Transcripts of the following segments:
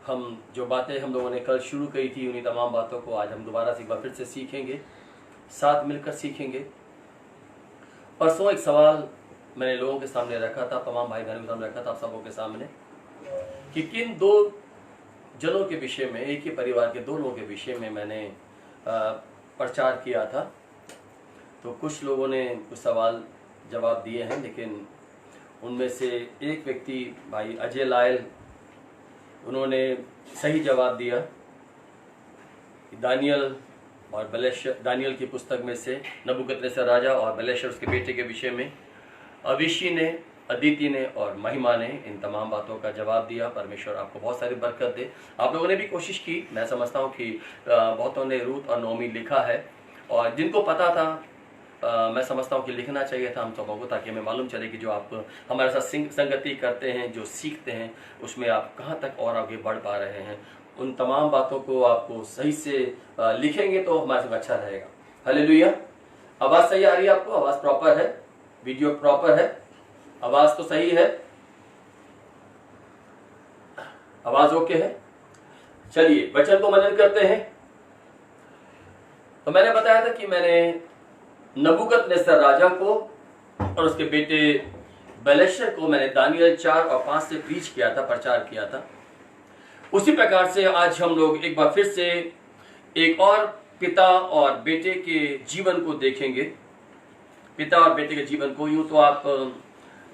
हम जो बातें हम लोगों ने कल शुरू करी थी उन्हीं तमाम बातों को आज हम दोबारा से एक बार फिर से सीखेंगे, साथ मिलकर सीखेंगे। परसों एक सवाल मैंने लोगों के सामने रखा था, तमाम भाई बहनों के सामने रखा था, आप सबों के सामने, कि किन दो जनों के विषय में, एक ही परिवार के दो लोगों के विषय में मैंने प्रचार किया था। तो कुछ लोगों ने कुछ सवाल जवाब दिए हैं, लेकिन उनमें से एक व्यक्ति भाई अजय लायल, उन्होंने सही जवाब दिया कि दानियल और बलेशर, दानियल की पुस्तक में से नबूकदनेस्सर राजा और बलेशर उसके बेटे के विषय में अविशी ने, अदिति ने और महिमा ने इन तमाम बातों का जवाब दिया। परमेश्वर आपको बहुत सारी बरकत दे। आप लोगों ने भी कोशिश की, मैं समझता हूँ कि बहुतों ने रूथ और नोमी लिखा है, और जिनको पता था मैं समझता हूँ कि लिखना चाहिए था हम सबों को, ताकि हमें मालूम चले कि जो आप हमारे साथ संगति करते हैं, जो सीखते हैं, उसमें आप कहाँ तक और आगे बढ़ पा रहे हैं। उन तमाम बातों को आपको सही से लिखेंगे तो हमारे साथ अच्छा रहेगा। हालेलुया। आवाज़ सही आ रही है आपको? आवाज़ प्रॉपर है? वीडियो प्रॉपर है? आवाज़ तो सही है? आवाज़ ओके है? चलिए वचन को मनन करते हैं। तो मैंने बताया था कि मैंने नबूकदनेस्सर राजा को और उसके बेटे बलेशर को मैंने दानियल 4 और 5 से प्रीच किया था, प्रचार किया था। उसी प्रकार से आज हम लोग एक बार फिर से एक और पिता और बेटे के जीवन को देखेंगे। पिता और बेटे के जीवन को, यूं तो आप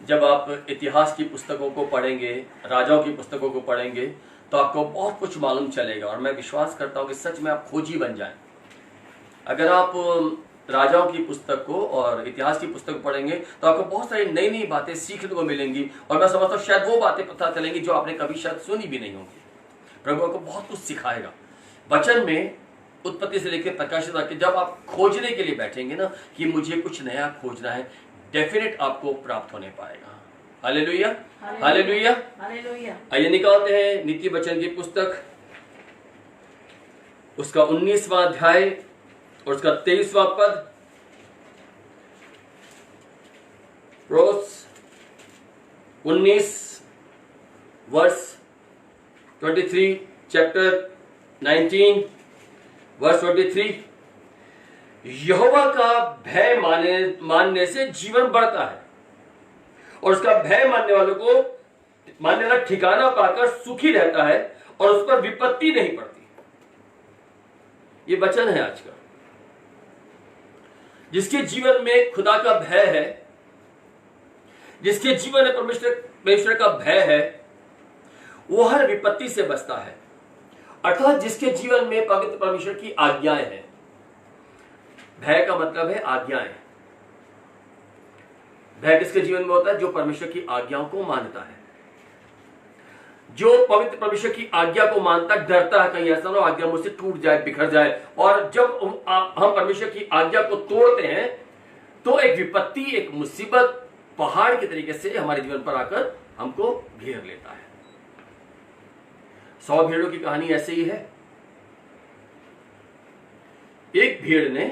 जब आप इतिहास की पुस्तकों को पढ़ेंगे, राजाओं की पुस्तकों को पढ़ेंगे, तो आपको बहुत कुछ मालूम चलेगा, और मैं विश्वास करता हूं कि सच में आप खोजी बन जाएं। अगर आप राजाओं की पुस्तक को और इतिहास की पुस्तक पढ़ेंगे तो आपको बहुत सारी नई नई बातें सीखने को मिलेंगी, और मैं समझता हूँ शायद वो बातें पता चलेंगी जो आपने कभी शायद सुनी भी नहीं होंगी। प्रभु आपको बहुत कुछ सिखाएगा वचन में, उत्पत्ति से लेकर प्रकाशित तक। जब आप खोजने के लिए बैठेंगे ना कि मुझे कुछ नया खोजना है, डेफिनेट आपको प्राप्त होने पाएगा। Hallelujah, hallelujah, hallelujah. आइए निकालते हैं नीति वचन की पुस्तक, उसका 19वां अध्याय और उसका 23वां पद। रोज 19 वर्स 23, चैप्टर 19 वर्स 23। यहोवा का भय मानने से जीवन बढ़ता है, और उसका भय मानने वालों को मानने वाला ठिकाना पाकर सुखी रहता है, और उस पर विपत्ति नहीं पड़ती। ये वचन है आज का। जिसके जीवन में खुदा का भय है, जिसके जीवन में परमेश्वर का भय है, वो हर विपत्ति से बचता है। अर्थात जिसके जीवन में पवित्र परमेश्वर की आज्ञाएं हैं। भय का मतलब है आज्ञाएं। भय किसके जीवन में होता है? जो परमेश्वर की आज्ञाओं को मानता है, जो पवित्र परमेश्वर की आज्ञा को मानता, डरता है कहीं ऐसा ना आज्ञा मुझसे टूट जाए, बिखर जाए। और जब हम परमेश्वर की आज्ञा को तोड़ते हैं तो एक विपत्ति, एक मुसीबत पहाड़ के तरीके से हमारे जीवन पर आकर हमको घेर लेता है। 100 भेड़ों की कहानी ऐसे ही है। एक भेड़ ने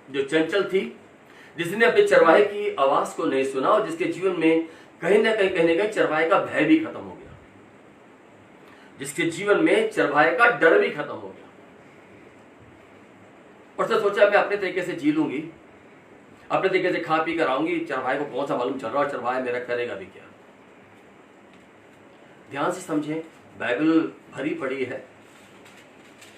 जो चंचल थी, जिसने अपने चरवाहे की आवाज को नहीं सुना, और जिसके जीवन में कहीं ना कहीं चरवाहे का भय भी खत्म हो गया, जिसके जीवन में चरवाहे का डर भी खत्म हो गया, और उसने सोचा मैं अपने तरीके से जी लूंगी, अपने तरीके से खा पी कर आऊंगी, चरवाहे को कौन सा मालूम चल रहा है, चरवाहे मेरा करेगा भी क्या। ध्यान से समझें, बाइबल भरी पड़ी है,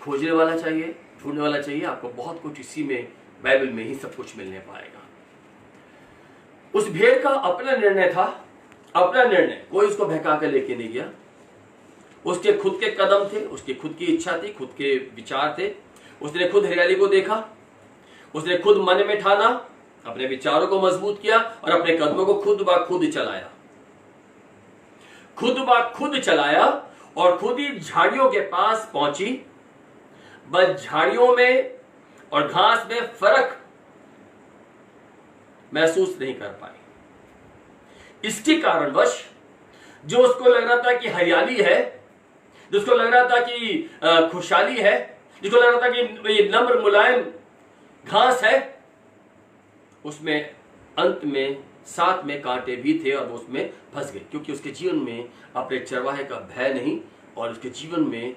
खोजने वाला चाहिए, ढूंढने वाला चाहिए। आपको बहुत कुछ इसी में, बाइबल में ही सब कुछ मिलने पाएगा। उस भेड़ का अपना निर्णय था, अपना निर्णय, कोई उसको बहका कर लेके नहीं गया। उसके खुद के कदम थे, उसकी खुद की इच्छा थी, खुद के विचार थे। उसने खुद हरियाली को देखा, उसने खुद मन में ठाना, अपने विचारों को मजबूत किया, और अपने कदमों को खुद ब खुद चलाया, खुद ब खुद चलाया, और खुद ही झाड़ियों के पास पहुंची। बस झाड़ियों में और घास में फर्क महसूस नहीं कर पाई। इसके कारणवश जो उसको लग रहा था कि हरियाली है, जिसको लग रहा था कि खुशहाली है, जिसको लग रहा था कि ये नम्र मुलायम घास है, उसमें अंत में साथ में कांटे भी थे, और वो उसमें फंस गए, क्योंकि उसके जीवन में अपने चरवाहे का भय नहीं, और उसके जीवन में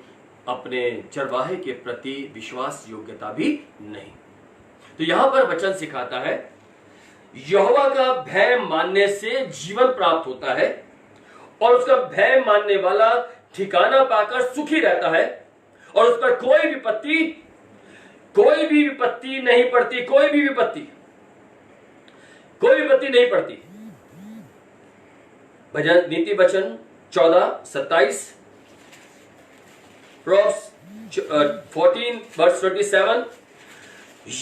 अपने चरवाहे के प्रति विश्वास योग्यता भी नहीं। तो यहां पर वचन सिखाता है यहोवा का भय मानने से जीवन प्राप्त होता है और उसका भय मानने वाला ठिकाना पाकर सुखी रहता है और उस पर कोई भी विपत्ति नहीं पड़ती, कोई भी विपत्ति नहीं पड़ती। भजन नीति वचन 14:27, Proverbs 14:27,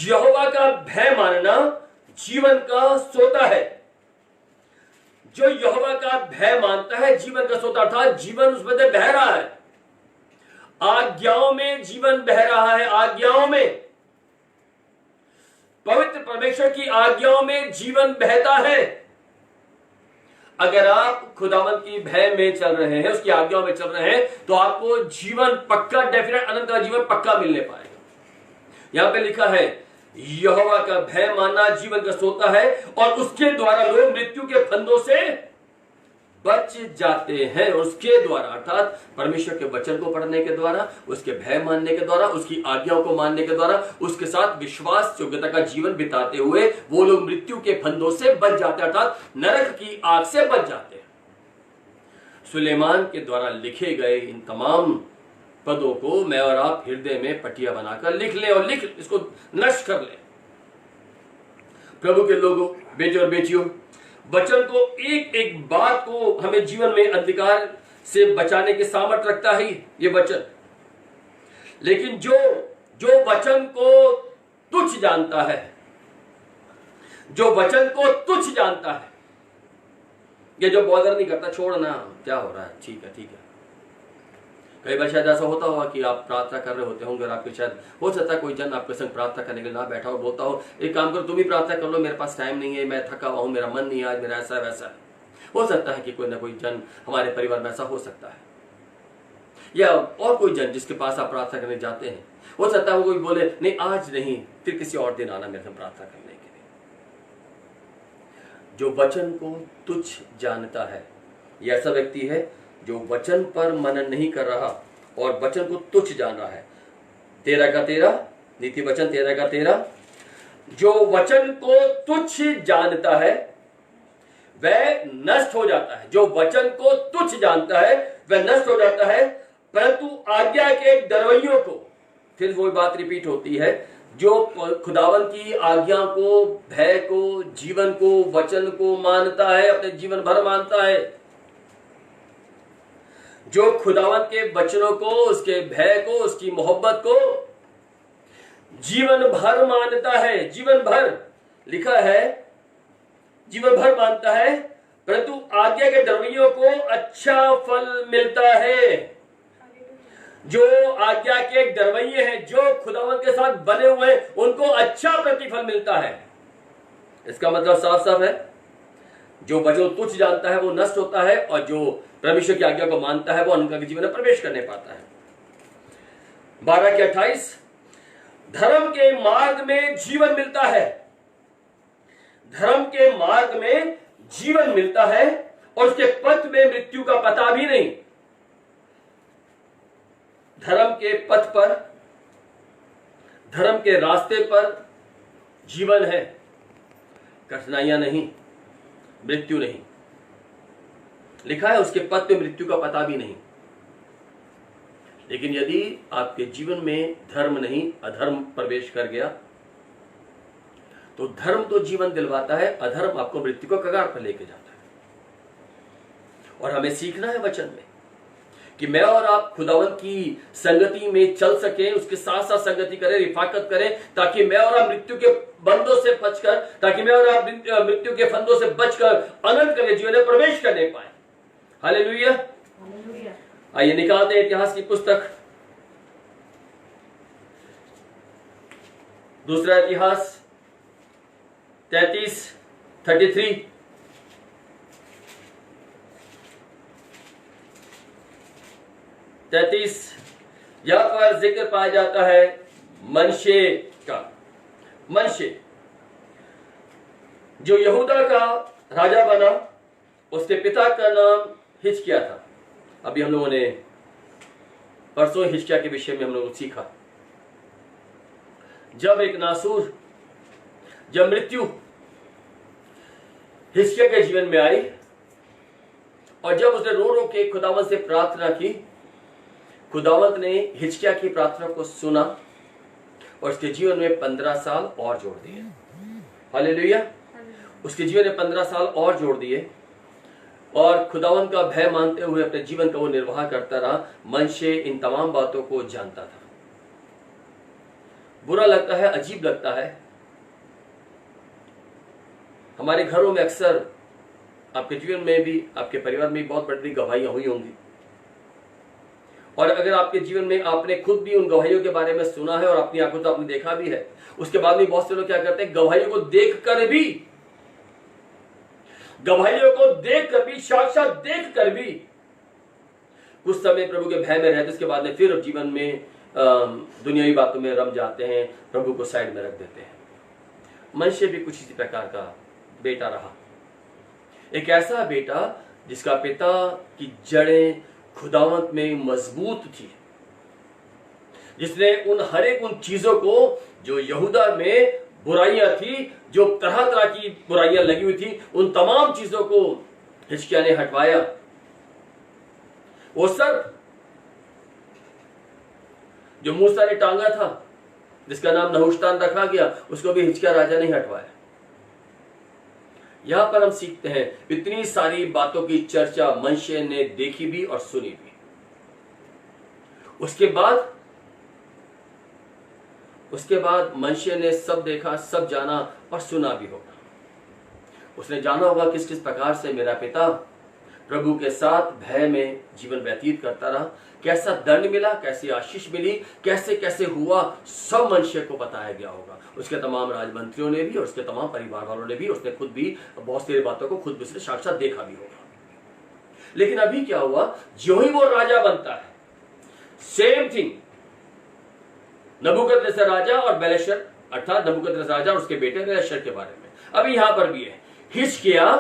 यहोवा का भय मानना जीवन का सोता है। जो यहोवा का भय मानता है जीवन का सोता, अर्थात जीवन उसमें से बह रहा है, आज्ञाओं में जीवन बह रहा है, आज्ञाओं में, पवित्र परमेश्वर की आज्ञाओं में जीवन बहता है। अगर आप खुदावंत की भय में चल रहे हैं, उसकी आज्ञाओं में चल रहे हैं, तो आपको जीवन पक्का, डेफिनेट अनंत का जीवन पक्का मिलने पाएगा। यहां पे लिखा है यहोवा का भय मानना जीवन का सोता है और उसके द्वारा लोग मृत्यु के फंदों से बच जाते हैं। उसके द्वारा अर्थात परमेश्वर के वचन को पढ़ने के द्वारा, उसके भय मानने के द्वारा, उसकी आज्ञाओं को मानने के द्वारा, उसके साथ विश्वास योग्यता का जीवन बिताते हुए वो लोग मृत्यु के फंदों से बच जाते हैं, अर्थात नरक की आग से बच जाते हैं। सुलेमान के द्वारा लिखे गए इन तमाम पदों को मैं और आप हृदय में पटिया बनाकर लिख लें और इसको नष्ट कर लें। प्रभु के लोगों, बेटे और बेटियों, वचन को एक एक बात को हमें जीवन में अंधकार से बचाने के सामर्थ्य रखता है ये वचन। लेकिन जो वचन को तुच्छ जानता है, जो वचन को तुच्छ जानता है, ये जो बॉदर नहीं करता, छोड़ना क्या हो रहा है, ठीक है। कई बार शायद ऐसा होता होगा कि आप प्रार्थना कर रहे होते होंगे और आपके शायद हो सकता है कोई जन आपके संग प्रार्थना करने के लिए ना बैठा हो, बोलता हो एक काम करो तुम ही प्रार्थना कर लो, मेरे पास टाइम नहीं है, मैं थका हुआ हूं, मेरा मन नहीं है आज, मेरा ऐसा वैसा है। हो सकता है कि कोई ना कोई जन हमारे परिवार में ऐसा हो सकता है, या और कोई जन जिसके पास आप प्रार्थना करने जाते हैं, हो सकता है वो कोई बोले नहीं आज नहीं, फिर किसी और दिन आना मेरे से प्रार्थना करने के लिए। जो वचन को तुच्छ जानता है यह ऐसा व्यक्ति है जो वचन पर मनन नहीं कर रहा और वचन को तुच्छ जान रहा है। 13 नीति वचन 13 जो वचन को तुच्छ जानता है वह नष्ट हो जाता है। जो वचन को तुच्छ जानता है वह नष्ट हो जाता है, परंतु आज्ञा के डरवैयों को, फिर वही बात रिपीट होती है, जो खुदावन की आज्ञा को, भय को, जीवन को, वचन को मानता है, अपने जीवन भर मानता है, जो खुदावन के वचनों को, उसके भय को, उसकी मोहब्बत को जीवन भर मानता है, जीवन भर लिखा है जीवन भर मानता है, परंतु आज्ञा के डरवैयों को अच्छा फल मिलता है। जो आज्ञा के डरवैये हैं, जो खुदावन के साथ बने हुए हैं, उनको अच्छा प्रतिफल मिलता है। इसका मतलब साफ साफ है, जो वचन तुच्छ जानता है वो नष्ट होता है और जो परमेश्वर की आज्ञा को मानता है वो अनंत के जीवन में प्रवेश करने पाता है। 12-28 धर्म के मार्ग में जीवन मिलता है, धर्म के मार्ग में जीवन मिलता है और उसके पथ में मृत्यु का पता भी नहीं। धर्म के पथ पर, धर्म के रास्ते पर जीवन है, कठिनाइयां नहीं, मृत्यु नहीं। लिखा है उसके पथ पे मृत्यु का पता भी नहीं। लेकिन यदि आपके जीवन में धर्म नहीं, अधर्म प्रवेश कर गया, तो धर्म तो जीवन दिलवाता है, अधर्म आपको मृत्यु को कगार पर लेके जाता है। और हमें सीखना है वचन में कि मैं और आप खुदावन की संगति में चल सके, उसके साथ साथ संगति करें, रिफाकत करें, ताकि मैं और आप मृत्यु के बंधों से बचकर, ताकि मैं और आप मृत्यु के फंदों से बचकर अनंत के जीवन में प्रवेश करने पाए। हालेलुया। आइए निकालते हैं इतिहास की पुस्तक, दूसरा इतिहास 33 यहां पर जिक्र पाया जाता है मनशे का। मनशे जो यहूदा का राजा बना, उसके पिता का नाम हिजकिय्याह था। अभी हम लोगों ने परसों हिजकिय्याह के विषय में हम लोग सीखा, जब एक नासूर, जब मृत्यु हिजकिय्याह के जीवन में आई और जब उसने रो रो के खुदावंत से प्रार्थना की, खुदावंत ने हिजकिय्याह की प्रार्थना को सुना और उसके जीवन में 15 साल और जोड़ दिए। हालेलुया। उसके जीवन में 15 साल और जोड़ दिए और खुदावंत का भय मानते हुए अपने जीवन का वो निर्वाह करता रहा। मनशे इन तमाम बातों को जानता था। बुरा लगता है, अजीब लगता है, हमारे घरों में अक्सर, आपके जीवन में भी, आपके परिवार में भी बहुत बड़ी गवाहियां हुई होंगी और अगर आपके जीवन में आपने खुद भी उन गवाहियों के बारे में सुना है और अपनी आंखों से आपने देखा भी है, उसके बाद भी बहुत से लोग क्या करते हैं, गवाहियों को देखकर भी, गवाहियों को देखकर भी, साक्षात देखकर भी कुछ समय प्रभु के भय में रहते, उसके बाद में फिर जीवन में दुनियावी बातों में रम जाते हैं, प्रभु को साइड में रख देते हैं। मनशे भी कुछ इसी प्रकार का बेटा रहा, एक ऐसा बेटा जिसका पिता की जड़ें खुदावंत में मजबूत थी, जिसने उन हर एक उन चीजों को जो यहूदा में बुराइयां थी, जो तरह तरह की बुराइयां लगी हुई थी, उन तमाम चीजों को हिजकिय्याह ने हटवाया। वो सर्प जो मूसा ने टांगा था, जिसका नाम नहुशतान रखा गया, उसको भी हिजकिय्याह राजा ने हटवाया। यहां पर हम सीखते हैं, इतनी सारी बातों की चर्चा मनशे ने देखी भी और सुनी भी। उसके बाद मनशे ने सब देखा, सब जाना और सुना भी होगा। उसने जाना होगा किस किस प्रकार से मेरा पिता प्रभु के साथ भय में जीवन व्यतीत करता रहा, कैसा दंड मिला, कैसी आशीष मिली, कैसे कैसे हुआ, सब मनशे को बताया गया होगा। उसके तमाम राजमंत्रियों ने भी और उसके तमाम परिवार वालों ने भी, उसने खुद भी बहुत सारी बातों को खुद भी साक्षात देखा भी होगा। लेकिन अभी क्या हुआ, जो ही वो राजा बनता है, सेम थिंग नबूकदनेस्सर राजा और बेलशस्सर, अर्थात नबूकदनेस्सर राजा और उसके बेटे बेलशस्सर के बारे में अभी यहां पर भी है। हिजकिय्याह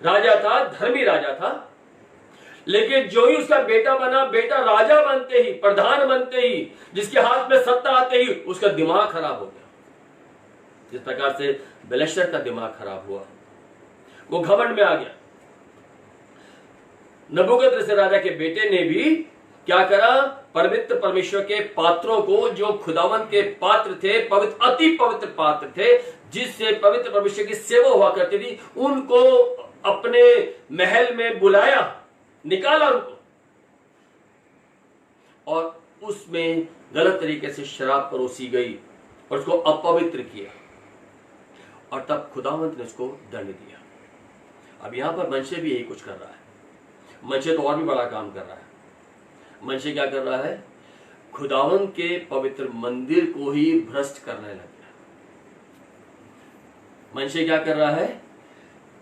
राजा था, धर्मी राजा था, लेकिन जो ही उसका बेटा बना, बेटा राजा बनते ही, प्रधान बनते ही, जिसके हाथ में सत्ता आते ही उसका दिमाग खराब हो गया। जिस प्रकार से बेलशस्सर का दिमाग खराब हुआ, वो घमंड में आ गया। नबूकदनेस्सर राजा के बेटे ने भी क्या करा, पवित्र परमेश्वर के पात्रों को, जो खुदावंत के पात्र थे, पवित्र, अति पवित्र पात्र थे, जिससे पवित्र परमेश्वर की सेवा हुआ करती थी, उनको अपने महल में बुलाया, निकाला उनको, और उसमें गलत तरीके से शराब परोसी गई और उसको अपवित्र किया, और तब खुदावंत ने उसको दंड दिया। अब यहां पर मनशे भी यही कुछ कर रहा है। मनशे तो और भी बड़ा काम कर रहा है। मनशे क्या कर रहा है, खुदावंत के पवित्र मंदिर को ही भ्रष्ट करने लग गया। मनशे क्या कर रहा है,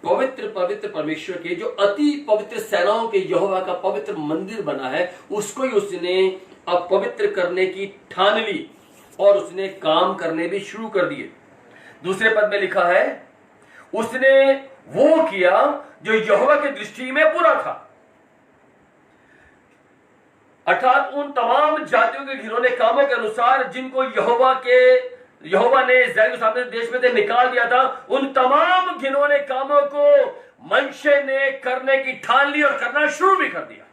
पवित्र पवित्र परमेश्वर के, जो अति पवित्र सेनाओं के यहोवा का पवित्र मंदिर बना है, उसको ही उसने अपवित्र करने की ठान ली और उसने काम करने भी शुरू कर दिए। दूसरे पद में लिखा है, उसने वो किया जो यहोवा की दृष्टि में बुरा था, अर्थात उन तमाम जातियों के घिनौने कामों के अनुसार जिनको यहोवा ने इस्राएल के सामने देश में से निकाल दिया था, उन तमाम घिनौने कामों को मनशे ने करने की ठान ली और करना शुरू भी कर दिया।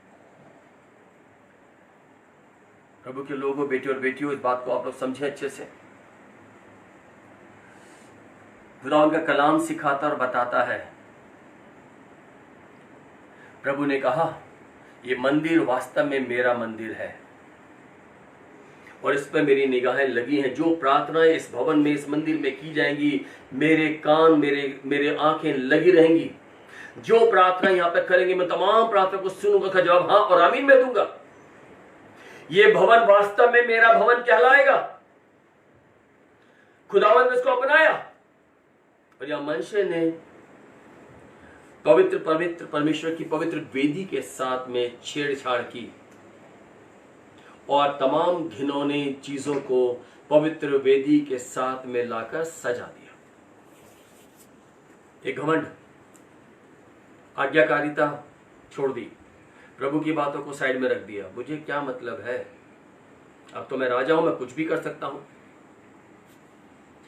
प्रभु के लोगों, बेटे और बेटियों, इस बात को आप लोग समझे अच्छे से। खुदा उनका कलाम सिखाता और बताता है। प्रभु ने कहा, ये मंदिर वास्तव में मेरा मंदिर है और इस पर मेरी निगाहें लगी हैं। जो प्रार्थनाएं इस भवन में, इस मंदिर में की जाएंगी, मेरे कान, मेरे आंखें लगी रहेंगी। जो प्रार्थना यहां पर करेंगे, मैं तमाम प्रार्थना को सुनूंगा, का जवाब हाँ और आमीन में दूंगा। ये भवन वास्तव में मेरा भवन कहलाएगा। खुदावंत ने इसको अपनाया और यह मनशे ने पवित्र पवित्र परमेश्वर की पवित्र वेदी के साथ में छेड़छाड़ की और तमाम घिनौने चीजों को पवित्र वेदी के साथ में लाकर सजा दिया। एक घमंड, आज्ञाकारिता छोड़ दी, प्रभु की बातों को साइड में रख दिया। मुझे क्या मतलब है, अब तो मैं राजा हूं, मैं कुछ भी कर सकता हूं,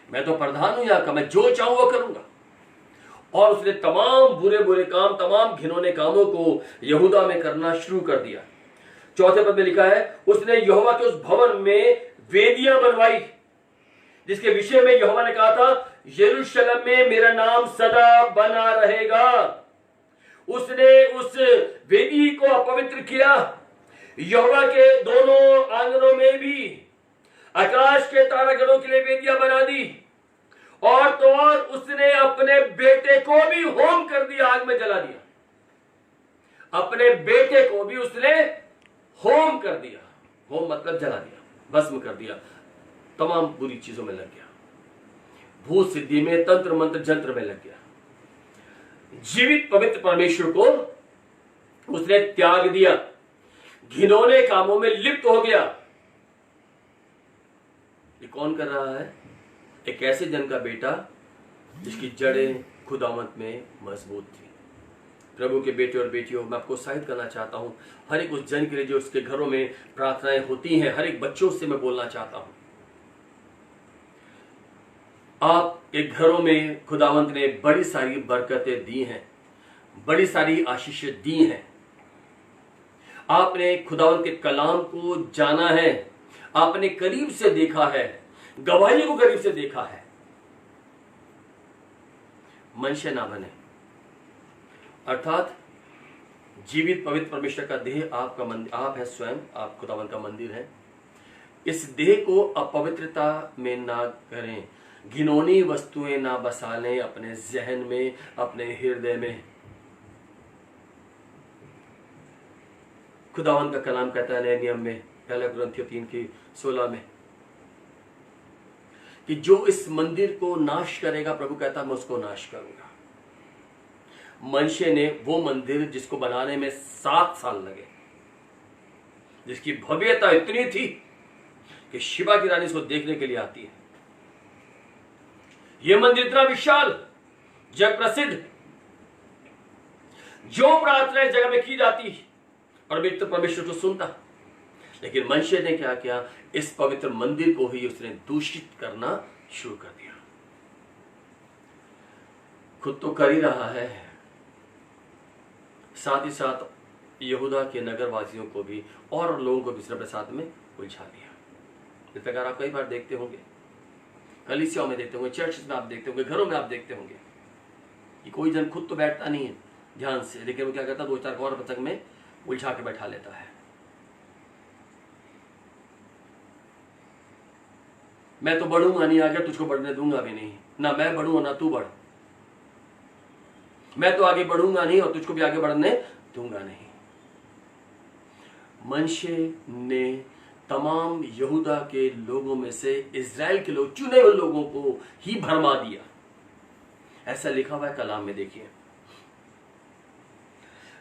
मैं तो प्रधान हूं यहाँ का, मैं जो चाहूं वो करूंगा। और उसने तमाम बुरे बुरे काम, तमाम घिनौने कामों को यहूदा में करना शुरू कर दिया। चौथे पद में लिखा है, उसने यहोवा के उस भवन में वेदियां बनवाई जिसके विषय में यहोवा ने कहा था, यरूशलेम में मेरा नाम सदा बना रहेगा। उसने उस वेदी को अपवित्र किया। यहोवा के दोनों आंगनों में भी आकाश के तारागणों के लिए वेदियां बना दी। और तो और उसने अपने बेटे को भी होम कर दिया, आग में जला दिया। अपने बेटे को भी उसने होम कर दिया। होम मतलब जला दिया, भस्म कर दिया, तमाम बुरी चीजों में लग गया, भूत सिद्धि में, तंत्र मंत्र जंत्र में लग गया। जीवित पवित्र परमेश्वर को उसने त्याग दिया, घिनौने कामों में लिप्त हो गया। ये कौन कर रहा है? एक ऐसे जन का बेटा जिसकी जड़ें खुदावंत में मजबूत थी। प्रभु के बेटे और बेटियों, मैं आपको उत्साहित करना चाहता हूं, हर एक उस जन के लिए जो उसके घरों में प्रार्थनाएं होती हैं, हर एक बच्चों से मैं बोलना चाहता हूं, आप एक घरों में खुदावंत ने बड़ी सारी बरकतें दी हैं, बड़ी सारी आशीषें दी हैं। आपने खुदावंत के कलाम को जाना है, आपने करीब से देखा है, गवाही को करीब से देखा है। मनुष्य ना बने, अर्थात जीवित पवित्र परमेश्वर का देह आपका मंदिर, आप है स्वयं, आप खुदावंत का मंदिर है। इस देह को अपवित्रता में ना करें, घिनौनी वस्तुएं ना बसा लें अपने जहन में, अपने हृदय में। खुदावंत का कलाम कहता है नए नियम में, पहला कुरिन्थियों 3:16 में, कि जो इस मंदिर को नाश करेगा, प्रभु कहता मैं उसको नाश करूंगा। मनुष्य ने वो मंदिर जिसको बनाने में 7 साल लगे, जिसकी भव्यता इतनी थी कि शिवा की रानी इसको देखने के लिए आती है। यह मंदिर इतना विशाल, जग प्रसिद्ध, जो प्रार्थना इस जगह में की जाती और पवित्र परमेश्वर को सुनता, लेकिन मनुष्य ने क्या किया? इस पवित्र मंदिर को ही उसने दूषित करना शुरू कर दिया। खुद तो कर ही रहा है, साथ ही साथ यहूदा के नगरवासियों को भी और लोगों को भी अपने साथ में उलझा दिया। इस प्रकार आप कई बार देखते होंगे, कलीसियाओं में देखते होंगे, चर्च में आप देखते होंगे, घरों में आप देखते होंगे कि कोई जन खुद तो बैठता नहीं है ध्यान से, लेकिन वो क्या करता है, 2-4 और प्रसंग में उलझा के बैठा लेता है। मैं तो बढ़ूंगा नहीं, आगे तुझको बढ़ने दूंगा भी नहीं, ना मैं बढ़ूंगा ना तू बढ़, मैं तो आगे बढ़ूंगा नहीं और तुझको भी आगे बढ़ने दूंगा नहीं। मनुष्य ने तमाम यहूदा के लोगों में से इजराइल के लोग, चुने हुए लोगों को ही भरमा दिया। ऐसा लिखा हुआ है कलाम में, देखिए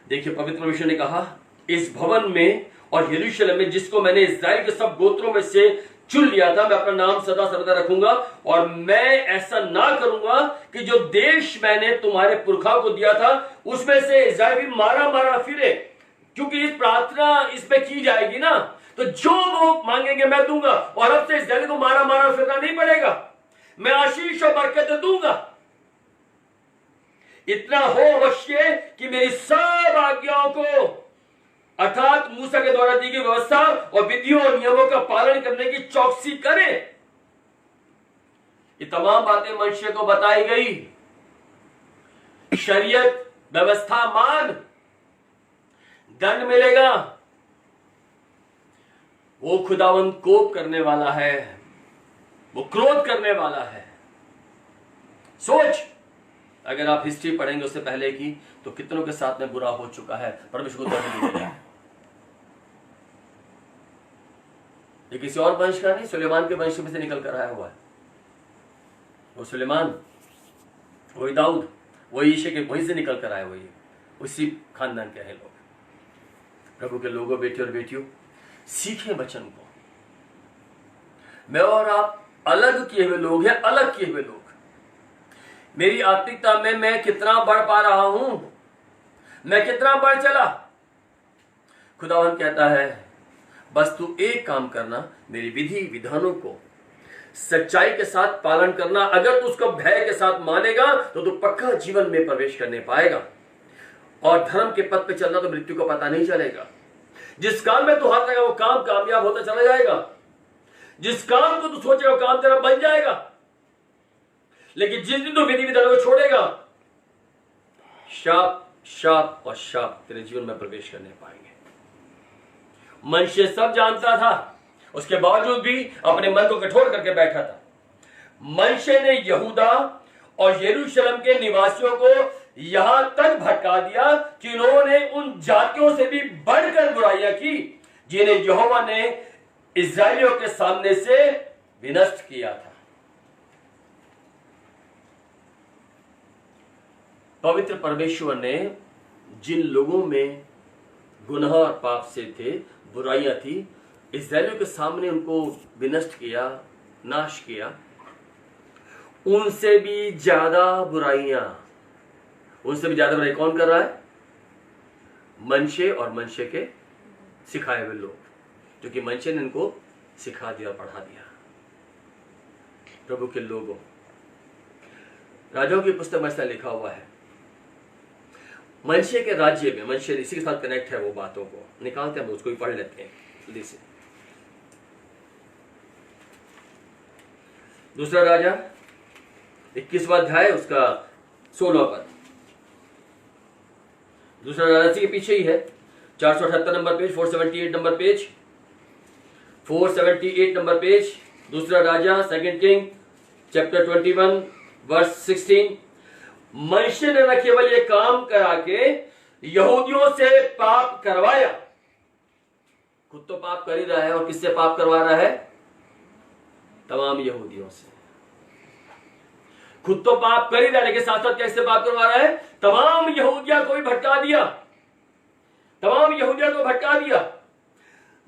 पवित्र परमेश्वर ने कहा, इस भवन में और यरूशलेम में जिसको मैंने इजराइल के सब गोत्रों में से चुन लिया था, मैं अपना नाम सदा सर्वदा रखूंगा। और मैं ऐसा ना करूंगा कि जो देश मैंने तुम्हारे पुरखाओं को दिया था उसमें से इजराइल भी मारा मारा फिरे, क्योंकि इस प्रार्थना इसमें की जाएगी ना, तो जो वो मांगेंगे मैं दूंगा। और अब से इजराइल को मारा मारा फिरना नहीं पड़ेगा, मैं आशीष और बरकत दूंगा। इतना हो अवश्य कि मेरी सब आज्ञाओं को, अर्थात मूसा के द्वारा दी गई व्यवस्था और विधियों और नियमों का पालन करने की चौकसी करें। ये तमाम बातें मनुष्य को बताई गई। शरीयत व्यवस्था मान, दंड मिलेगा। वो खुदावंद कोप करने वाला है, वो क्रोध करने वाला है। सोच, अगर आप हिस्ट्री पढ़ेंगे उससे पहले की, तो कितनों के साथ में बुरा हो चुका है, परमेश्वर को दंड मिलेगा। ये किसी और वंश का नहीं, सुलेमान के वंश में से निकल कर आया हुआ है। वो सुलेमान, वही दाऊद, वही ईशे के वहीं से निकल कर आए हुए, उसी खानदान के हैं लोग। प्रभु के लोगों, बेटे और बेटियों, सीखें वचन को। मैं और आप अलग किए हुए लोग हैं, अलग किए हुए लोग। मेरी आत्मिकता में मैं कितना बढ़ पा रहा हूं, मैं कितना बढ़ चला, खुदावन कहता है बस तू एक काम करना, मेरी विधि विधानों को सच्चाई के साथ पालन करना। अगर तू उसको भय के साथ मानेगा तो तू पक्का जीवन में प्रवेश करने पाएगा, और धर्म के पथ पे चलना तो मृत्यु को पता नहीं चलेगा। जिस काम में तू हाथ लगाएगा वो काम कामयाब होता चला जाएगा। जिस काम को तू सोचेगा वो काम तेरा बन जाएगा। लेकिन जिस दिन तू विधि विधानों को छोड़ेगा, शाप शाप और शाप तेरे जीवन में प्रवेश करने पाएंगे। मनुष्य सब जानता था, उसके बावजूद भी अपने मन को कठोर करके बैठा था। मनुष्य ने यहूदा और यरूशलेम के निवासियों को यहां तक भटका दिया कि उन्होंने उन जातियों से भी बढ़कर बुराइयां की जिन्हें यहोवा ने इस्राएलियों के सामने से विनष्ट किया था। पवित्र परमेश्वर ने जिन लोगों में गुनाह और पाप से थे, बुराइयां थी, इस्राएलियों के सामने उनको विनष्ट किया, नाश किया। उनसे भी ज्यादा बुराई कौन कर रहा है? मनुष्य और मनुष्य के सिखाए हुए लोग, क्योंकि मनुष्य ने इनको सिखा दिया, पढ़ा दिया। प्रभु के लोगों, राजाओं की पुस्तक में ऐसा लिखा हुआ है, मनुष्य के राज्य में, मनुष्य इसी के साथ कनेक्ट है, वो बातों को निकालते हैं, हम उसको ही पढ़ लेते हैं जल्दी से। दूसरा राजा 21वां अध्याय उसका 16वां पद। दूसरा राजा के पीछे ही है, 478 number page, 478 number page, 478 number page. दूसरा राजा, सेकंड किंग चैप्टर 21 वर्स 16। मनुष्य ने न केवल ये काम करा के यहूदियों से पाप करवाया, खुद तो पाप कर ही रहा है, और किससे पाप करवा रहा है? तमाम यहूदियों से। खुद तो पाप कर ही रहा है, लेकिन साथ साथ कैसे पाप करवा रहा है? तमाम यहूदिया को भी भटका दिया, तमाम यहूदिया को भटका दिया।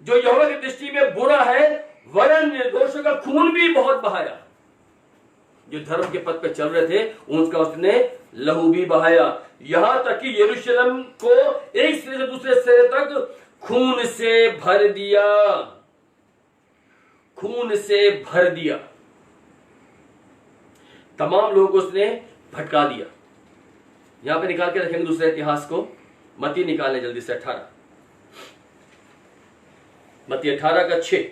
जो यहोवा की दृष्टि में बुरा है, वरन निर्दोषों का खून भी बहुत बहाया। जो धर्म के पथ पे चल रहे थे उनका उसने लहू भी बहाया, यहां तक कि यरूशलेम को एक सिरे से दूसरे सिरे तक खून से भर दिया, खून से भर दिया। तमाम लोगों को उसने भटका दिया। यहां पे निकाल के रखेंगे दूसरे इतिहास को, मत्ती निकालने जल्दी से 18, मत्ती 18 का 6,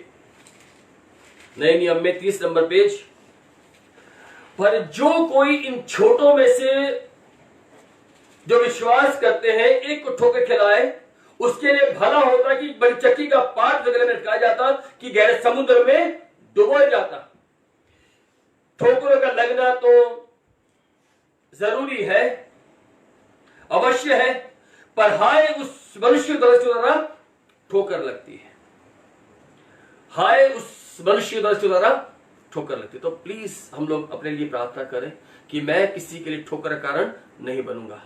नए नियम में 30 नंबर पेज। पर जो कोई इन छोटों में से जो विश्वास करते हैं एक को ठोकर खिलाए, उसके लिए भला होता कि बड़ी चक्की का पाट जगह में लटकाया जाता, कि गहरे समुद्र में डुबोया जाता। ठोकरों का लगना तो जरूरी है, अवश्य है, पर हाय उस मनुष्य द्वारा ठोकर लगती है, हाय उस मनुष्य द्वारा ठोकर लगती है। तो प्लीज हम लोग अपने लिए प्रार्थना करें कि मैं किसी के लिए ठोकर का कारण नहीं बनूंगा।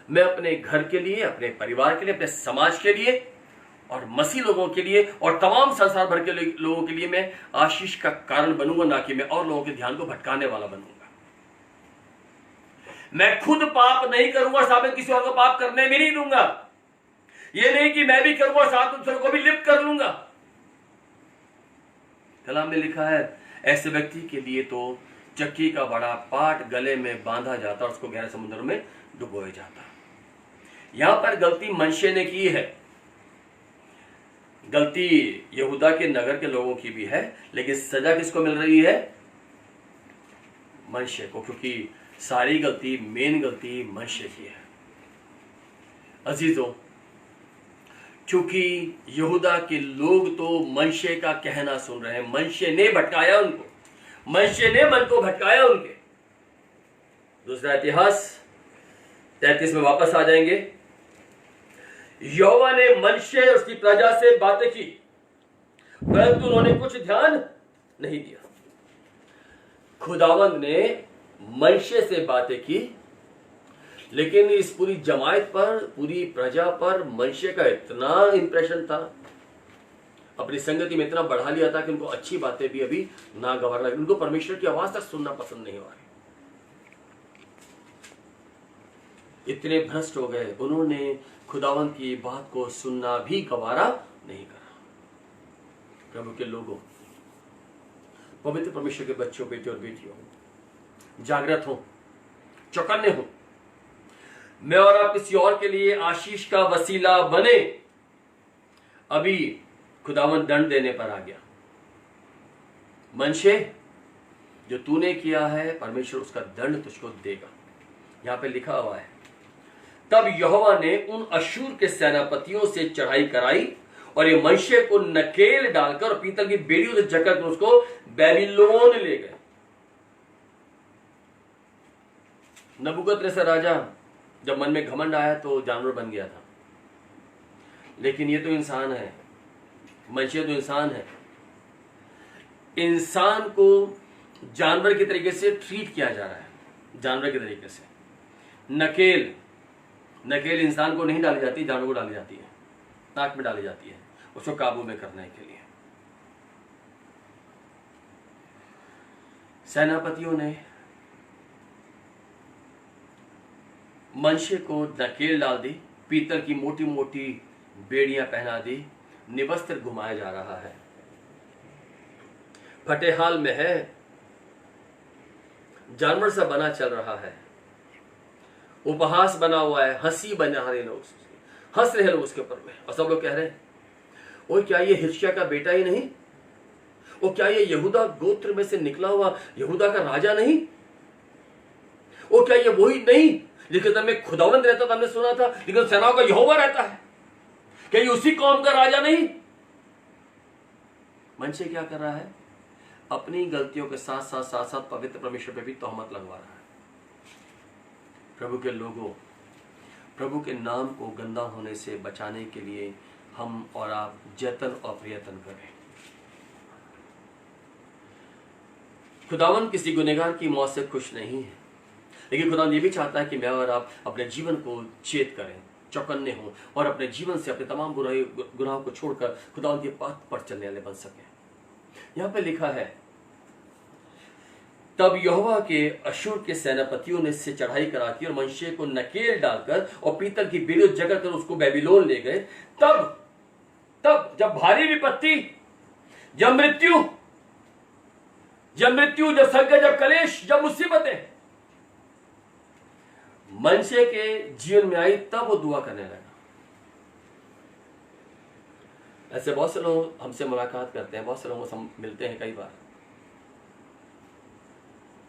मैं अपने घर के लिए, अपने परिवार के लिए, अपने समाज के लिए और मसीह लोगों के लिए और तमाम संसार भर के लोगों के लिए मैं आशीष का कारण बनूंगा, ना कि मैं और लोगों के ध्यान को भटकाने वाला बनूंगा। मैं खुद पाप नहीं करूंगा, साथ किसी और को पाप करने भी नहीं दूंगा। ये नहीं कि मैं भी करूंगा साथ दूसरों को भी लिप्त कर लूंगा। कलाम में लिखा है, ऐसे व्यक्ति के लिए तो चक्की का बड़ा पाट गले में बांधा जाता और उसको गहरे समुद्र में डुबोया जाता। यहां पर गलती मनुष्य ने की है, गलती यहूदा के नगर के लोगों की भी है, लेकिन सजा किसको मिल रही है? मनुष्य को, क्योंकि सारी गलती, मेन गलती मनुष्य की है। अजीजों, क्योंकि यहूदा के लोग तो मनुष्य का कहना सुन रहे हैं, मनुष्य ने भटकाया उनको, मनुष्य ने मन को भटकाया उनके। दूसरा इतिहास 33 में वापस आ जाएंगे। यहोवा ने मनुष्य और उसकी प्रजा से बातें की, परंतु उन्होंने कुछ ध्यान नहीं दिया। खुदावंद ने मनुष्य से बातें की, लेकिन इस पूरी जमात पर, पूरी प्रजा पर मनुष्य का इतना इंप्रेशन था, अपनी संगति में इतना बढ़ा लिया था कि उनको अच्छी बातें भी अभी ना गवार लगी। उनको परमेश्वर की आवाज तक सुनना पसंद नहीं हो रही। इतने भ्रष्ट हो गए, उन्होंने खुदावंत की बात को सुनना भी गवारा नहीं करा। प्रभु के लोगों, पवित्र परमेश्वर के बच्चों, बेटे और बेटियों, जागृत हो, चौकन्ने हो। मैं और आप किसी और के लिए आशीष का वसीला बने। अभी खुदावंत दंड देने पर आ गया। मनुष्य, जो तूने किया है, परमेश्वर उसका दंड तुझको देगा। यहां पे लिखा हुआ है, तब यहोवा ने उन अशूर के सेनापतियों से चढ़ाई कराई और ये मनुष्य को नकेल डालकर और पीतल की बेड़ियों से जकड़ कर उसको बेबीलोन ले गए। नबूकदनेस्सर राजा जब मन में घमंड आया तो जानवर बन गया था, लेकिन ये तो इंसान है, मनुष्य तो इंसान है। इंसान को जानवर के तरीके से ट्रीट किया जा रहा है, जानवर के तरीके से। नकेल इंसान को नहीं डाली जाती, जानवर को डाली जाती है, नाक में डाली जाती है उसको काबू में करने के लिए। सेनापतियों ने मनुष्य को नकेल डाल दी, पीतल की मोटी मोटी बेड़ियां पहना दी, निवस्त्र घुमाया जा रहा है, फटे हाल में है, जानवर सा बना चल रहा है, उपहास बना हुआ है, हंसी बना रहे लोग, हंस रहे लोग उसके ऊपर में। और सब लोग कह रहे हैं, ओ क्या ये हिजकिय्याह का बेटा ही नहीं? ओ क्या ये यहूदा गोत्र में से निकला हुआ यहूदा का राजा नहीं? ओ क्या ये वही नहीं लेकिन में खुदावंद रहता था, हमने सुना था, लेकिन सेनाओं का यहोवा रहता है? क्या ये उसी कौम का राजा नहीं? मनुष्य क्या कर रहा है? अपनी गलतियों के साथ साथ पवित्र परमेश्वर पे भी तोहमत लगवा रहा है। प्रभु के लोगों, प्रभु के नाम को गंदा होने से बचाने के लिए हम और आप जतन और प्रयत्न करें। खुदावंद किसी गुनहगार की मौत से खुश नहीं है, लेकिन खुदावंद ये भी चाहता है कि मैं और आप अपने जीवन को चेत करें, चौकन्ने हों और अपने जीवन से अपने तमाम गुनाहों को छोड़कर खुदावंद के पथ पर चलने वाले बन सकें। यहां पे लिखा है, तब यहोवा के अशूर के सेनापतियों ने इससे चढ़ाई करा की और मनुष्य को नकेल डालकर और पीतल की बेड़ियों जकड़ कर उसको बेबीलोन ले गए। तब जब भारी विपत्ति, जब मृत्यु, जब संकट, जब कलेश, जब मुसीबतें मनुष्य के जीवन में आई, तब वो दुआ करने लगा। ऐसे बहुत से लोग हमसे मुलाकात करते हैं, बहुत से लोगों से हम मिलते हैं कई बार,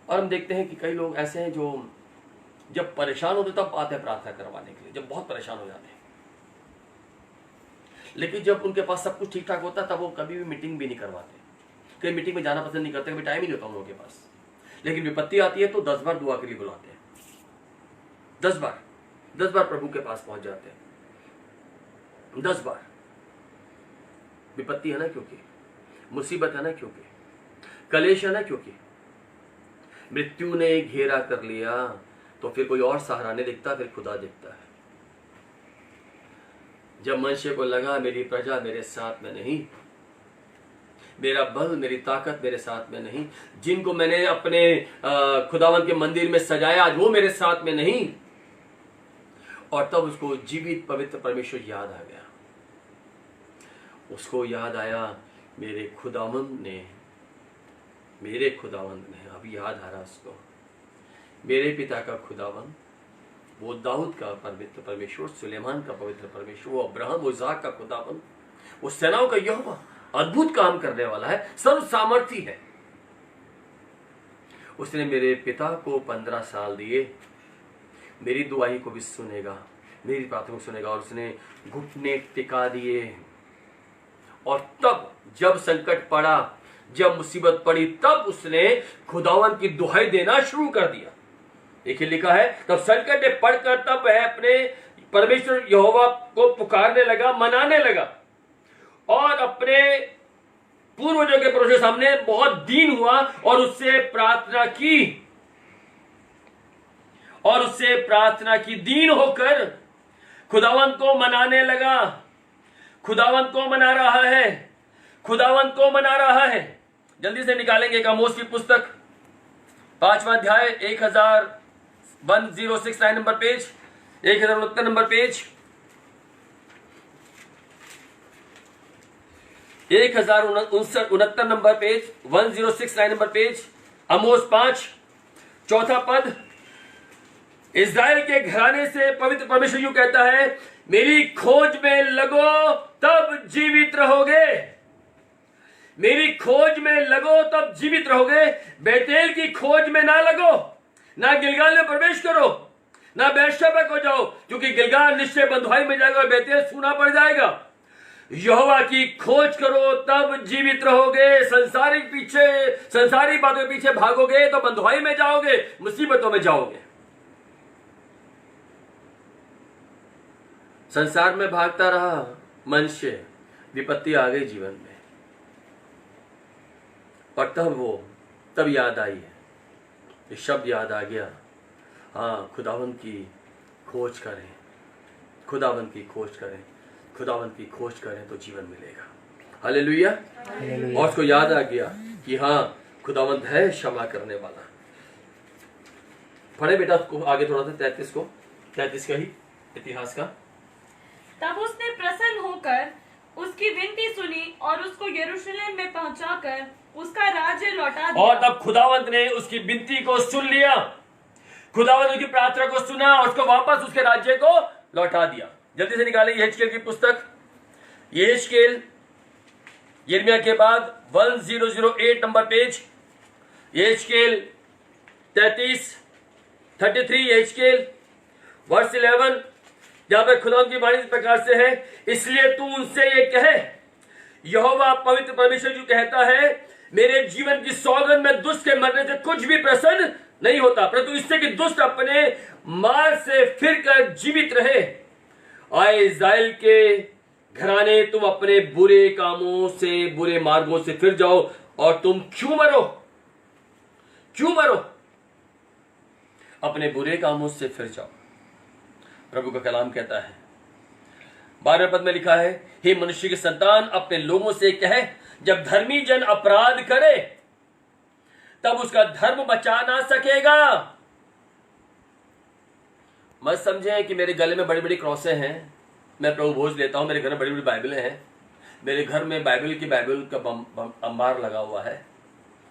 और हम देखते हैं कि कई लोग ऐसे हैं जो जब परेशान होते तब आते हैं प्रार्थना करवाने के लिए, जब बहुत परेशान हो जाते हैं। लेकिन जब उनके पास सब कुछ ठीक ठाक होता है तब वो कभी भी मीटिंग भी नहीं करवाते, कई मीटिंग में जाना पसंद नहीं करते, कभी टाइम ही नहीं होता उन लोगों के पास। लेकिन विपत्ति आती है तो 10 बार दुआ के लिए बुलाते हैं, 10 बार प्रभु के पास पहुंच जाते हैं, 10 बार। विपत्ति है ना क्योंकि, मुसीबत है ना क्योंकि, कलेश है ना क्योंकि, मृत्यु ने घेरा कर लिया तो फिर कोई और सहारा नहीं दिखता, फिर खुदा दिखता है। जब मनुष्य को लगा मेरी प्रजा मेरे साथ में नहीं, मेरा बल मेरी ताकत मेरे साथ में नहीं, जिनको मैंने अपने खुदावंत के मंदिर में सजाया आज वो मेरे साथ में नहीं, और तब उसको जीवित पवित्र परमेश्वर याद आ गया। उसको याद आया मेरे खुदावंत ने, अभी याद आ रहा उसको, मेरे पिता का खुदावंत, वो दाऊद का पवित्र परमेश्वर, सुलेमान का पवित्र परमेश्वर, वो अब्राहम, वो इसाक का खुदावंत, वो सेनाओं का यहोवा अद्भुत काम करने वाला है, सर्व सामर्थी है। उसने मेरे पिता को 15 साल दिए, मेरी दुआई को भी सुनेगा, मेरी प्रार्थना को सुनेगा, और उसने घुटने टिका दिए। और तब जब संकट पड़ा, जब मुसीबत पड़ी, तब उसने खुदावंत की दुहाई देना शुरू कर दिया। देखिए लिखा है, तब संकट में पड़कर तब वह अपने परमेश्वर यहोवा को पुकारने लगा, मनाने लगा, और अपने पूर्वजों के पुरुषों सामने बहुत दीन हुआ और उससे प्रार्थना की, दीन होकर खुदावंत को मनाने लगा। खुदावंत को मना रहा है। जल्दी से निकालेंगे आमोस की पुस्तक 5वां अध्याय 1006 line number page. 1069 number page, 1069 number page, 1069 number page, Amos 5 चौथा पद। इस्राएल के घराने से पवित्र परमेश्वर यूं कहता है, मेरी खोज में लगो तब जीवित रहोगे। मेरी खोज में लगो तब जीवित रहोगे। बेतेल की खोज में ना लगो, ना गिलगाल में प्रवेश करो, ना बेर्शेबा को जाओ, क्योंकि गिलगाल निश्चय बंधुआई में जाएगा और बेतेल सूना पड़ जाएगा। यहोवा की खोज करो तब जीवित रहोगे। संसारिक बातों के पीछे भागोगे तो बंधुआई में जाओगे, मुसीबतों में जाओगे। संसार में भागता रहा मनुष्य, विपत्ति आ गई जीवन में, और तब याद आई है, ये शब्द याद आ गया, हाँ खुदावंद की खोज करें, खुदावंद की खोज करें, खुदावंद की खोज करें तो जीवन मिलेगा। हालेलुया। और उसको याद आ गया कि हाँ खुदावंद है क्षमा करने वाला। पढ़े बेटा उसको आगे थोड़ा सा, 33 का ही इतिहास का। तब उसने प्रसन्न होकर उसकी विनती सुनी और उसको यरूशलेम में पहुंचाकर उसका राज्य लौटा दिया। और तब खुदावंत ने उसकी विनती को सुन लिया, खुदावंत उसकी प्रार्थना को सुना और उसको वापस उसके राज्य को लौटा दिया। जल्दी से निकाले यहेजकेल की पुस्तक, यहेजकेल यिर्मयाह के बाद 1008 नंबर पेज, यहेजकेल 33 यहेजकेल वर्स 11, जहां पर खुदा की वाणी इस प्रकार से है, इसलिए तू उनसे ये कहे, यहोवा पवित्र परमेश्वर जो कहता है, मेरे जीवन की सौगंध में दुष्ट के मरने से कुछ भी प्रसन्न नहीं होता, परंतु इससे कि दुष्ट अपने मार से फिरकर जीवित रहे। आए इस्राएल के घराने, तुम अपने बुरे कामों से, बुरे मार्गों से फिर जाओ, और तुम क्यों मरो, अपने बुरे कामों से फिर जाओ। प्रभु का कलाम कहता है, 12वें पद में लिखा है, हे मनुष्य के संतान, अपने लोगों से कहे, जब धर्मी जन अपराध करे तब उसका धर्म बचा ना सकेगा। मत समझे कि मेरे गले में बड़ी बड़ी क्रॉसें हैं, मैं प्रभु भोज लेता हूं, मेरे घर में बड़ी बड़ी बाइबलें हैं, मेरे घर में बाइबल का अंबार लगा हुआ है,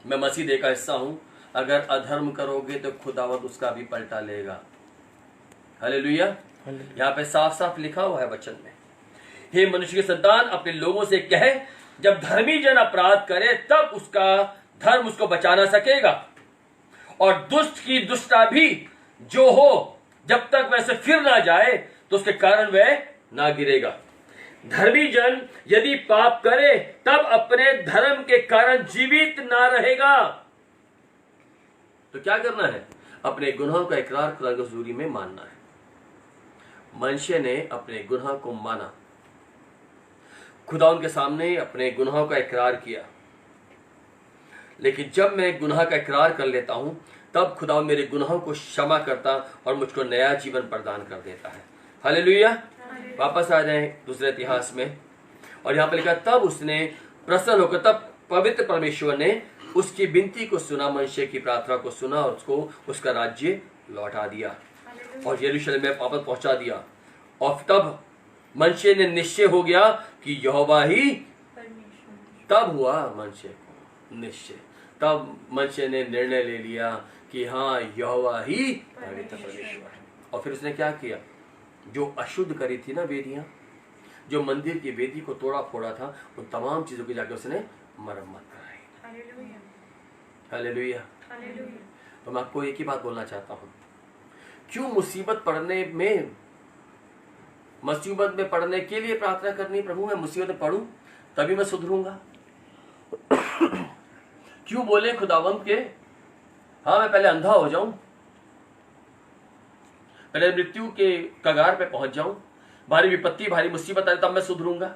मैं मसीह देह का हिस्सा हूं। अगर अधर्म करोगे तो खुदावंद उसका भी पलटा लेगा। हालेलुया। यहाँ पे साफ साफ लिखा हुआ है वचन में, हे मनुष्य के संतान, अपने लोगों से कहे, जब धर्मी जन अपराध करे तब उसका धर्म उसको बचा ना सकेगा, और दुष्ट की दुष्टता भी जो हो, जब तक वैसे फिर ना जाए तो उसके कारण वह ना गिरेगा। धर्मी जन यदि पाप करे तब अपने धर्म के कारण जीवित ना रहेगा। तो क्या करना है? अपने गुनाहों का इकरार खुदा की हुजूरी में मानना है। मनुष्य ने अपने गुनाह को माना, खुदा उनके सामने अपने गुनाहों का इकरार किया, लेकिन जब मैं गुनाह का इकरार कर लेता हूं तब खुदा मेरे गुनाहों को क्षमा करता और मुझको नया जीवन प्रदान कर देता है। हालेलुया। वापस आ जाएं दूसरे इतिहास में, और यहाँ पर लिखा, तब उसने प्रसन्न होकर, तब पवित्र परमेश्वर ने उसकी विनती को सुना, मनुष्य की प्रार्थना को सुना और उसको उसका राज्य लौटा दिया और यरूशलेम में वापस पहुंचा दिया। और तब मनुष्य ने निश्चय हो गया कि यहोवा ही, तब हुआ मनुष्य को निश्चय, तब मनुष्य ने निर्णय ले लिया कि हाँ यहोवा ही पवित्र परमेश्वर है। और फिर उसने क्या किया? जो अशुद्ध करी थी ना वेदियां, जो मंदिर की वेदी को तोड़ा फोड़ा था, उन तमाम चीजों की जाके उसने मरम्मत कराई। हालेलुया। तो मैं आपको एक ही बात बोलना चाहता हूं, क्यों मुसीबत पड़ने के लिए प्रार्थना करनी? प्रभु मैं मुसीबत में पढ़ूं तभी मैं सुधरूंगा। क्यों बोले खुदावंत के, हाँ मैं पहले अंधा हो जाऊं, पहले मृत्यु के कगार पे पहुंच जाऊं, भारी विपत्ति भारी मुसीबत आए तब मैं सुधरूंगा।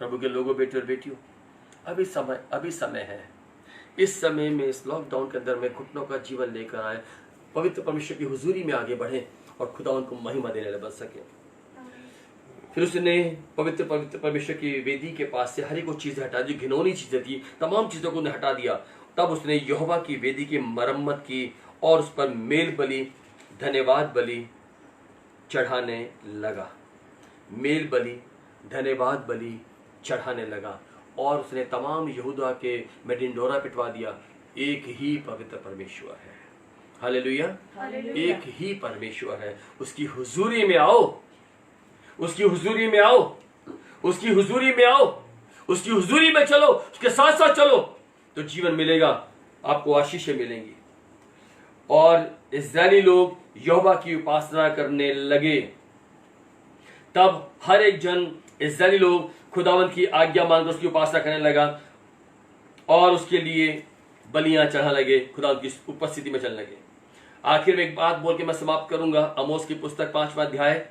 प्रभु के लोगों, बेटे और बेटियों, अभी समय है। इस समय में, इस लॉकडाउन के अंदर में घुटनों का जीवन लेकर आए, पवित्र परमेश्वर की हुजूरी में आगे बढ़े और खुदा उनको महिमा देने वाले बन सके। फिर उसने पवित्र परमेश्वर की वेदी के पास से हर एक चीजें हटा दी, घिनौनी चीजें थी, तमाम चीजों को हटा दिया। तब उसने यहोवा की वेदी की मरम्मत की और उस पर मेल बलि, धन्यवाद बलि चढ़ाने लगा, मेल बलि, धन्यवाद बलि चढ़ाने लगा, और उसने तमाम यहूदा के में ढिंढोरा पिटवा दिया। एक ही पवित्र परमेश्वर है, हालेलुया। एक ही परमेश्वर है। उसकी हुजूरी में आओ, उसकी हुजूरी में आओ, उसकी हुजूरी में आओ, उसकी हुजूरी में चलो, उसके साथ साथ चलो तो जीवन मिलेगा, आपको आशीषें मिलेंगी। और इस्राएली लोग यहोवा की उपासना करने लगे। तब हर एक जन, इस्राएली लोग खुदावंद की आज्ञा मानकर उसकी उपासना करने लगा और उसके लिए बलियां चढ़ा लगे, खुदावंद की उपस्थिति में चलने लगे। आखिर में एक बात बोल के मैं समाप्त करूंगा। आमोस की पुस्तक 5वां अध्याय,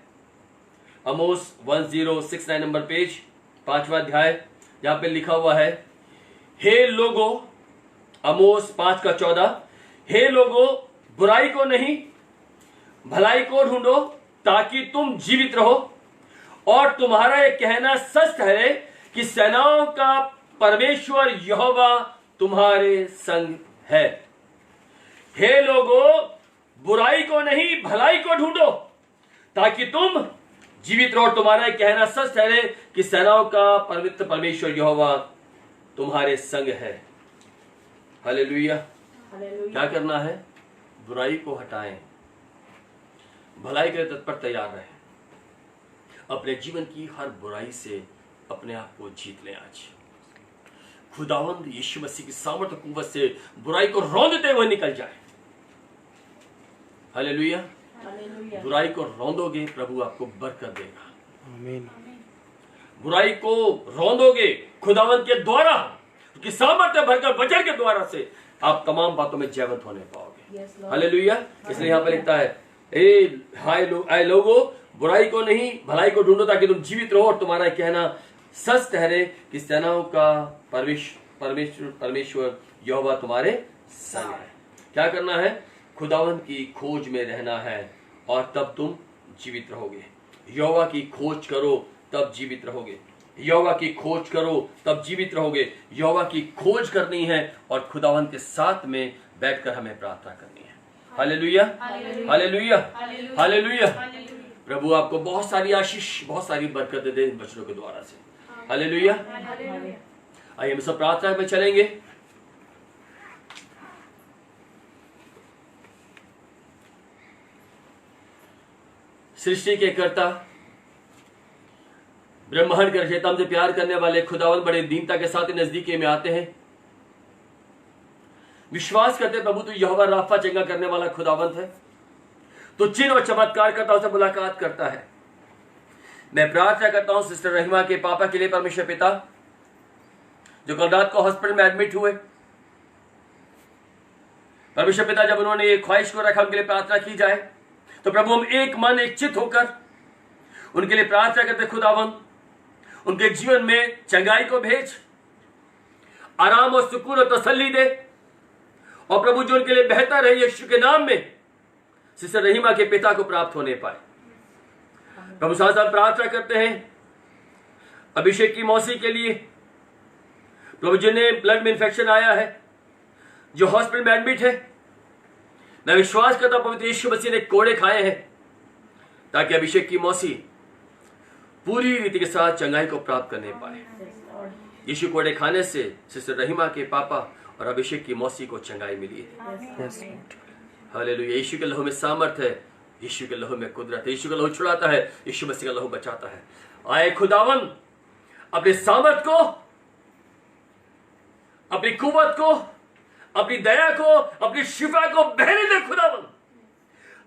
आमोस 1069 नंबर पेज, 5वां अध्याय, जहां पे लिखा हुआ है, हे लोगो, आमोस 5:14, हे लोगो, बुराई को नहीं भलाई को ढूंढो ताकि तुम जीवित रहो, और तुम्हारा यह कहना सच ठहरे कि सेनाओं का परमेश्वर यहोवा तुम्हारे संग है। हे लोगो, बुराई को नहीं भलाई को ढूंढो ताकि तुम जीवित रहो, तुम्हारा यह कहना सच ठहरे कि सेनाओं का पवित्र परमेश्वर यहोवा तुम्हारे संग है। हालेलुया। क्या करना है? बुराई को हटाएं, भलाई के लिए तत्पर तैयार रहें। अपने जीवन की हर बुराई से अपने आप को जीत लें। आज खुदावंद यीशु मसीह की सामर्थ्य कुव्वत से बुराई को रौंदते हुए निकल जाए। हालेलुया। बुराई को रौंदोगे, प्रभु आपको बरकत देगा। आमीन। बुराई को रौंदोगे खुदावंद के द्वारा, उसकी सामर्थ्य भरकर वचन के द्वारा से आप तमाम बातों में जयवंत होने पाओगे। हालेलुया। इसलिए यहाँ पर लिखता है, ए लोगो, बुराई को नहीं भलाई को ढूंढो ताकि तुम जीवित रहो, और तुम्हारा कहना सच ठहरे कि सेनाओं का परमेश्वर यहोवा तुम्हारे संग है। क्या करना है? खुदावंद की खोज में रहना है, और तब तुम जीवित रहोगे। यहोवा की खोज करो तब जीवित रहोगे। यहोवा की खोज करो तब जीवित रहोगे। यहोवा की खोज करनी है और खुदावंद के साथ में बैठकर हमें प्रार्थना करनी है। Hallelujah, hallelujah, hallelujah. प्रभु आपको बहुत सारी आशीष, बहुत सारी बरकत दे इन वचनों के द्वारा से। हालेलुया। आइए हम सब प्रार्थना में चलेंगे। सृष्टि के कर्ता, ब्रह्मांड के रचयिता, हमसे प्यार करने वाले खुदावंद बड़े दीनता के साथ नजदीकी में आते हैं। विश्वास करते प्रभु तू यहोवा राफा, चंगा करने वाला खुदावंद है। तो चिन्ह और चमत्कार करता उसे मुलाकात करता है। मैं प्रार्थना करता हूं सिस्टर रहीमा के पापा के लिए परमेश्वर पिता, जो कल रात को हॉस्पिटल में एडमिट हुए। परमेश्वर पिता, जब उन्होंने ये ख्वाहिश को रखा उनके लिए प्रार्थना की जाए, तो प्रभु हम एक मन एक चित्त होकर उनके लिए प्रार्थना करते। खुदावंद उनके जीवन में चंगाई को भेज, आराम और सुकून और तसल्ली दे, और प्रभु जो उनके लिए बेहतर है यीशु के नाम में सिस्टर रहीमा के पिता को प्राप्त होने पाए। प्रभु साथ साथ प्रार्थना करते हैं अभिषेक की मौसी के लिए, प्रभु जिन्हें ब्लड में इंफेक्शन आया है, जो हॉस्पिटल में एडमिट है। मैं विश्वास करता हूं पवित्र यीशु मसीह ने कोड़े खाए हैं ताकि अभिषेक की मौसी पूरी रीति के साथ चंगाई को प्राप्त करने पाए। यीशु कोड़े खाने से सिस्टर रहीमा के पापा और अभिषेक की मौसी को चंगाई मिली है। हालेलुया। यीशु के लहू में सामर्थ है, यीशु के लहू में कुदरत है। यीशु का लहू छुड़ाता है, यीशु मसीह का लहू बचाता है। आए खुदावन अपने सामर्थ को, अपनी कुव्वत को, अपनी दया को, अपनी शिफा को बहने दे खुदावन।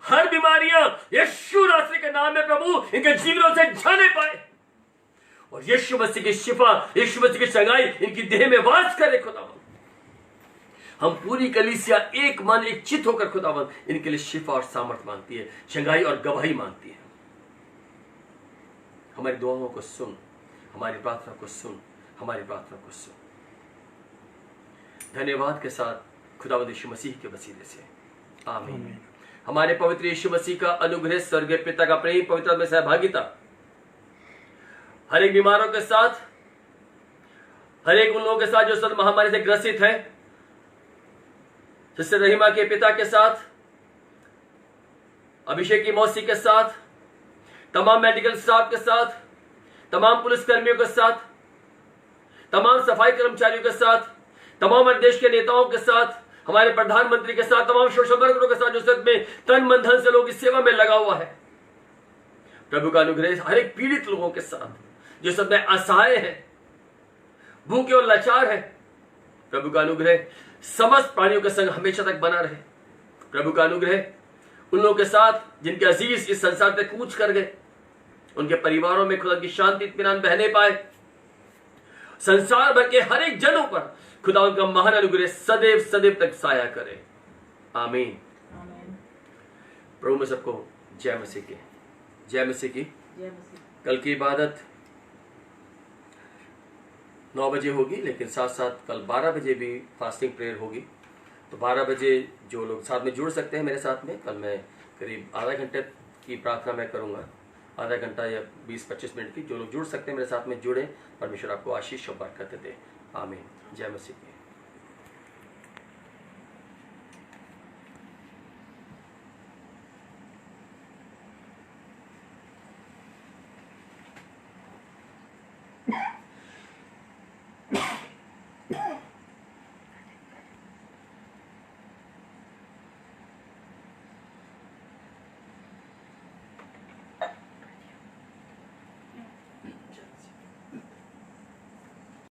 हर बीमारियां यीशु नासरी के नाम में प्रभु इनके जीवनों से जाने पाए, और यीशु मसीह की शिफा, यीशु मसीह की चंगाई इनकी देह में वास करे खुदावन। हम पूरी कलीसिया एक मन एक चित होकर खुदावन इनके लिए शिफा और सामर्थ मांगती है, चंगाई और गवाही मांगती है। हमारी दुआओं को सुन, हमारी प्रार्थना को सुन, हमारी प्रार्थना को सुन। धन्यवाद के साथ खुदावंद यीशु मसीह के वसीले से आमीन। हमारे पवित्र यीशु मसीह का अनुग्रह, स्वर्गीय पिता का प्रेम, पवित्र में सहभागिता हर एक बीमारों के साथ, हर एक उन लोगों के साथ जो सद महामारी से ग्रसित है, सिस्टर रहीमा के पिता के साथ, अभिषेक की मौसी के साथ, तमाम मेडिकल स्टाफ के साथ, तमाम पुलिस कर्मियों के साथ, तमाम सफाई कर्मचारियों के साथ, तमाम देश के नेताओं के साथ, हमारे प्रधानमंत्री के साथ, तमाम सोशल वर्करों के साथ जो सच में तन मन धन से लोग इस सेवा में लगा हुआ है। प्रभु का अनुग्रह हर एक पीड़ित लोगों के साथ जो सब में असहाय है, भूखे और लाचार है, प्रभु का अनुग्रह समस्त प्राणियों के संग हमेशा तक बना रहे। प्रभु का अनुग्रह उन लोगों के साथ जिनके अजीज इस संसार से कूच कर गए, उनके परिवारों में खुदा की शांति इत्मीनान बहने पाए। संसार भर के हर एक जनों पर खुदा उनका महान अनुग्रह सदैव सदैव तक साया करे। आमीन। प्रभु में सबको जय मसीह की, जय मसीह की। कल की इबादत 9 बजे होगी, लेकिन साथ साथ कल 12 बजे भी फास्टिंग प्रेयर होगी। तो 12 बजे जो लोग साथ में जुड़ सकते हैं मेरे साथ में, कल मैं करीब आधा घंटे की प्रार्थना मैं करूंगा, आधा घंटा या 20-25 मिनट की। जो लोग जुड़ सकते हैं मेरे साथ में जुड़े। परमेश्वर आपको आशीष और बरकत दे। आमीन। जय मसीह की। Yeah.